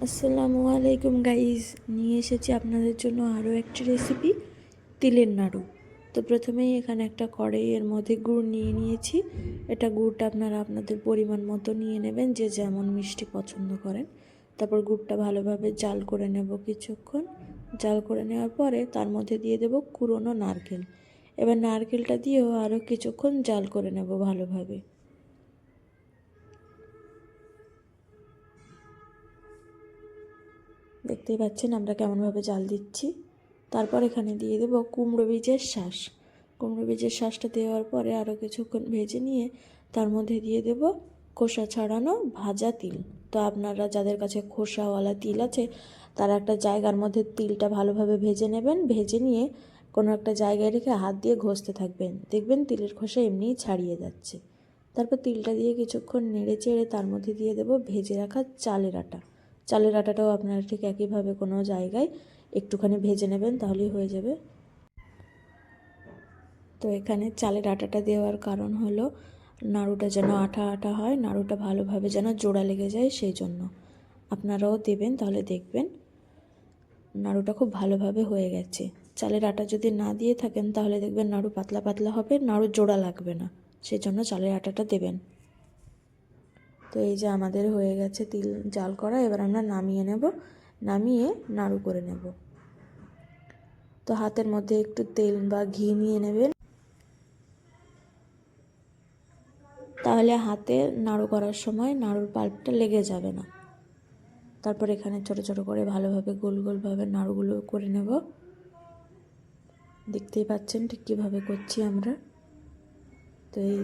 আসসালামু আলাইকুম গাইজ, নিয়ে এসেছি আপনাদের জন্য আরও একটি রেসিপি, তিলের নাড়ু। তো প্রথমেই এখানে একটা কড়াইয়ের মধ্যে গুড় নিয়ে নিয়েছি। এটা গুড়টা আপনারা আপনাদের পরিমাণ মতো নিয়ে নেবেন, যে যেমন মিষ্টি পছন্দ করেন। তারপর গুড়টা ভালোভাবে জাল করে নেব কিছুক্ষণ। জাল করে নেওয়ার পরে তার মধ্যে দিয়ে দেব কুড়োনো নারকেল। এবার নারকেলটা দিয়েও আরও কিছুক্ষণ জাল করে নেব ভালোভাবে। দেখতেই পাচ্ছেন আমরা কেমনভাবে জাল দিচ্ছি। তারপর এখানে দিয়ে দেবো কুমড়ো বীজের শাঁস। কুমড়ো বীজের শাঁসটা দেওয়ার পরে আরও কিছুক্ষণ ভেজে নিয়ে তার মধ্যে দিয়ে দেব খোসা ছাড়ানো ভাজা তিল। তো আপনারা যাদের কাছে খোসাওয়ালা তিল আছে তারা একটা জায়গার মধ্যে তিলটা ভালোভাবে ভেজে নেবেন। ভেজে নিয়ে কোনো একটা জায়গায় রেখে হাত দিয়ে ঘষতে থাকবেন, দেখবেন তিলের খোসা এমনিই ছাড়িয়ে যাচ্ছে। তারপর তিলটা দিয়ে কিছুক্ষণ নেড়ে চেড়ে তার মধ্যে দিয়ে দেব ভেজে রাখা চালের আটা। চালের আটাটাও আপনারা ঠিক একইভাবে কোনো জায়গায় একটুখানি ভেজে নেবেন, তাহলেই হয়ে যাবে। তো এখানে চালের আটাটা দেওয়ার কারণ হলো নাড়ুটা যেন আঠা আঠা হয়, নাড়ুটা ভালোভাবে যেন জোড়া লেগে যায়, সেই জন্য আপনারাও দেবেন, তাহলে দেখবেন নাড়ুটা খুব ভালোভাবে হয়ে গেছে। চালের আটা যদি না দিয়ে থাকেন তাহলে দেখবেন নাড়ু পাতলা পাতলা হবে, নাড়ু জোড়া লাগবে না, সেই জন্য চালের আটাটা দেবেন। তো এই যে আমাদের হয়ে গেছে তিল জাল করা। এবার আমরা নামিয়ে নেব, নামিয়ে নাড়ু করে নেব। তো হাতের মধ্যে একটু তেল বা ঘি নিয়ে নেবেন, তাহলে হাতে নাড়ু করার সময় নাড়ুর পাল্পটা লেগে যাবে না। তারপর এখানে ছোট ছোট করে ভালোভাবে গোল গোলভাবে নাড়ুগুলো করে নেব। দেখতেই পাচ্ছেন ঠিক কীভাবে করছি আমরা। তো এই